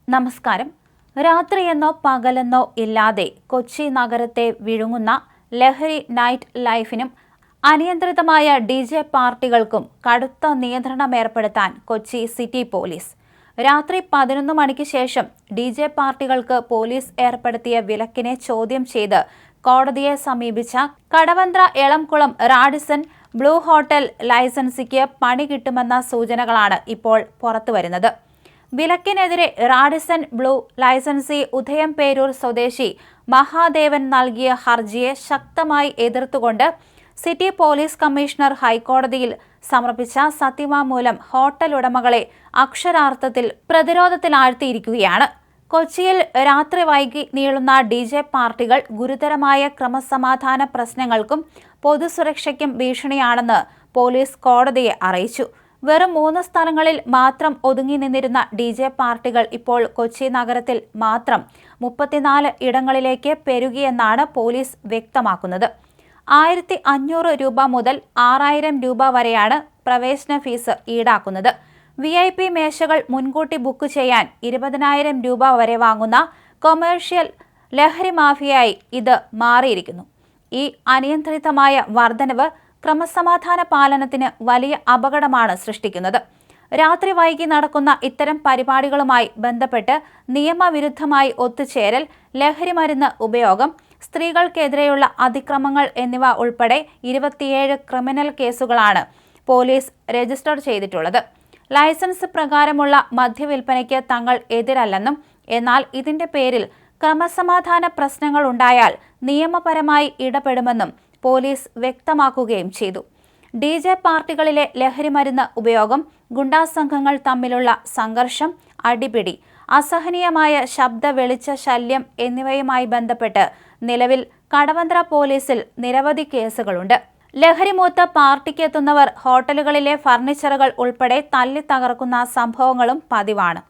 നമസ്കാരം. രാത്രിയെന്നോ പകലെന്നോ ഇല്ലാതെ കൊച്ചി നഗരത്തെ വിഴുങ്ങുന്ന ലഹരി നൈറ്റ് ലൈഫിനും അനിയന്ത്രിതമായ DJ പാർട്ടികൾക്കും കടുത്ത നിയന്ത്രണമേർപ്പെടുത്താൻ കൊച്ചി സിറ്റി പോലീസ്. രാത്രി 11 മണിക്ക് ശേഷം DJ പാർട്ടികൾക്ക് പോലീസ് ഏർപ്പെടുത്തിയ വിലക്കിനെ ചോദ്യം ചെയ്ത് കോടതിയെ സമീപിച്ച Kadavanthra Elamkulam Radisson Blu hotel ലൈസൻസിക്ക് പണി കിട്ടുമെന്ന സൂചനകളാണ് ഇപ്പോൾ പുറത്തുവരുന്നത്. വിലക്കിനെതിരെ റാഡിസൺ ബ്ലൂ ലൈസൻസി ഉദയംപേരൂർ സ്വദേശി മഹാദേവൻ നൽകിയ ഹർജിയെ ശക്തമായി എതിർത്തുകൊണ്ട് സിറ്റി പോലീസ് കമ്മീഷണർ ഹൈക്കോടതിയിൽ സമർപ്പിച്ച സത്യവാങ്മൂലം ഹോട്ടൽ ഉടമകളെ അക്ഷരാർത്ഥത്തിൽ പ്രതിരോധത്തിലാഴ്ത്തിയിരിക്കുകയാണ്. കൊച്ചിയിൽ രാത്രി വൈകി നീളുന്ന DJ പാർട്ടികൾ ഗുരുതരമായ ക്രമസമാധാന പ്രശ്നങ്ങൾക്കും പൊതുസുരക്ഷയ്ക്കും ഭീഷണിയാണെന്ന് പോലീസ് കോടതിയെ അറിയിച്ചു. വെറും 3 സ്ഥലങ്ങളിൽ മാത്രം ഒതുങ്ങി നിന്നിരുന്ന DJ പാർട്ടികൾ ഇപ്പോൾ കൊച്ചി നഗരത്തിൽ മാത്രം 34 ഇടങ്ങളിലേക്ക് പെരുകിയെന്നാണ് പോലീസ് വ്യക്തമാക്കുന്നത്. 1500 രൂപ മുതൽ 6000 രൂപ വരെയാണ് പ്രവേശന ഫീസ് ഈടാക്കുന്നത്. VIP മേശകൾ മുൻകൂട്ടി ബുക്ക് ചെയ്യാൻ 20,000 രൂപ വരെ വാങ്ങുന്ന കൊമേഴ്ഷ്യൽ ലഹരി മാഫിയായി ഇത് മാറിയിരിക്കുന്നു. ഈ അനിയന്ത്രിതമായ വർധനവ് ക്രമസമാധാന പാലനത്തിന് വലിയ അപകടമാണ് സൃഷ്ടിക്കുന്നത്. രാത്രി വൈകി നടക്കുന്ന ഇത്തരം പരിപാടികളുമായി ബന്ധപ്പെട്ട് നിയമവിരുദ്ധമായി ഒത്തുചേരൽ, ലഹരിമരുന്ന് ഉപയോഗം, സ്ത്രീകൾക്കെതിരെയുള്ള അതിക്രമങ്ങൾ എന്നിവ ഉൾപ്പെടെ 27 ക്രിമിനൽ കേസുകളാണ് പോലീസ് രജിസ്റ്റർ ചെയ്തിട്ടുള്ളത്. ലൈസൻസ് പ്രകാരമുള്ള മദ്യവിൽപ്പനയ്ക്ക് തങ്ങൾ എതിരല്ലെന്നും എന്നാൽ ഇതിന്റെ പേരിൽ ക്രമസമാധാന പ്രശ്നങ്ങൾ ഉണ്ടായാൽ നിയമപരമായി ഇടപെടുമെന്നും പോലീസ് വ്യക്തമാക്കുകയും ചെയ്തു. DJ പാർട്ടികളിലെ ലഹരിമരുന്ന് ഉപയോഗം, ഗുണ്ടാസംഘങ്ങൾ തമ്മിലുള്ള സംഘർഷം, അടിപിടി, അസഹനീയമായ ശബ്ദ വെളിച്ച ശല്യം എന്നിവയുമായി ബന്ധപ്പെട്ട് നിലവിൽ കടവന്ത്ര പോലീസിൽ നിരവധി കേസുകളുണ്ട്. ലഹരിമൂത്ത് പാർട്ടിക്കെത്തുന്നവർ ഹോട്ടലുകളിലെ ഫർണിച്ചറുകൾ ഉൾപ്പെടെ തല്ലി തകർക്കുന്ന സംഭവങ്ങളും പതിവാണ്.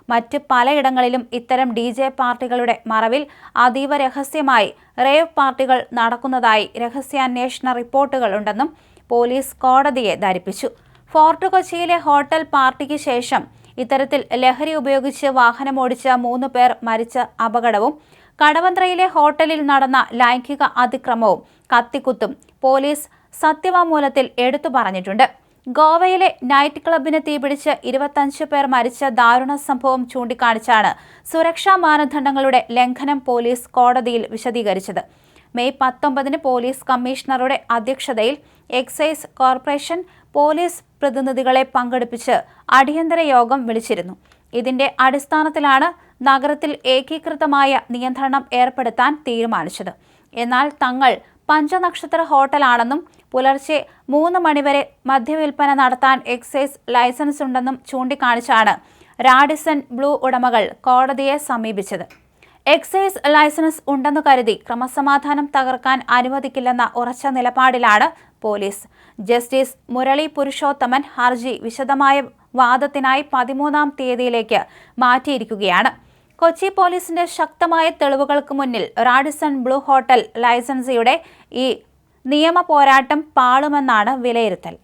മറ്റ് പലയിടങ്ങളിലും ഇത്തരം DJ പാർട്ടികളുടെ മറവിൽ അതീവ രഹസ്യമായി റേവ് പാർട്ടികൾ നടക്കുന്നതായി രഹസ്യാന്വേഷണ റിപ്പോർട്ടുകളുണ്ടെന്നും പോലീസ് കോടതിയെ ധരിപ്പിച്ചു. ഫോർട്ട് കൊച്ചിയിലെ ഹോട്ടൽ പാർട്ടിക്ക് ശേഷം ഇത്തരത്തിൽ ലഹരി ഉപയോഗിച്ച് വാഹനമോടിച്ച 3 പേർ മരിച്ച അപകടവും കടവന്ത്രയിലെ ഹോട്ടലിൽ നടന്ന ലൈംഗിക അതിക്രമവും കത്തിക്കുത്തും പോലീസ് സത്യവാങ്മൂലത്തിൽ എടുത്തു പറഞ്ഞിട്ടുണ്ട്. ഗോവയിലെ നൈറ്റ് ക്ലബിന് തീപിടിച്ച് 25 പേർ മരിച്ച ദാരുണ സംഭവം ചൂണ്ടിക്കാണിച്ചാണ് സുരക്ഷാ മാനദണ്ഡങ്ങളുടെ ലംഘനം പോലീസ് കോടതിയിൽ വിശദീകരിച്ചത്. മെയ് 19 പോലീസ് കമ്മീഷണറുടെ അധ്യക്ഷതയിൽ എക്സൈസ് കോർപ്പറേഷൻ പോലീസ് പ്രതിനിധികളെ പങ്കെടുപ്പിച്ച് അടിയന്തര യോഗം വിളിച്ചിരുന്നു. ഇതിന്റെ അടിസ്ഥാനത്തിലാണ് നഗരത്തിൽ ഏകീകൃതമായ നിയന്ത്രണം ഏർപ്പെടുത്താൻ തീരുമാനിച്ചത്. എന്നാൽ തങ്ങൾ പഞ്ചനക്ഷത്ര ഹോട്ടലാണെന്നും പുലർച്ചെ 3 മണിവരെ മദ്യവിൽപ്പന നടത്താൻ എക്സൈസ് ലൈസൻസ് ഉണ്ടെന്നും ചൂണ്ടിക്കാണിച്ചാണ് റാഡിസൺ ബ്ലൂ ഉടമകൾ കോടതിയെ സമീപിച്ചത്. എക്സൈസ് ലൈസൻസ് ഉണ്ടെന്നു കരുതി ക്രമസമാധാനം തകർക്കാൻ അനുവദിക്കില്ലെന്ന ഉറച്ച നിലപാടിലാണ് പോലീസ്. ജസ്റ്റിസ് മുരളി പുരുഷോത്തമൻ ഹർജി വിശദമായ വാദത്തിനായി 13-ാം തീയതിയിലേക്ക് മാറ്റിയിരിക്കുകയാണ്. കൊച്ചി പോലീസിന്റെ ശക്തമായ തെളിവുകൾക്ക് മുന്നിൽ റാഡിസൺ ബ്ലൂ ഹോട്ടൽ ലൈസൻസിയുടെ ഈ നിയമ പോരാട്ടം പാളുമെന്നാണ് വിലയിരുത്തൽ.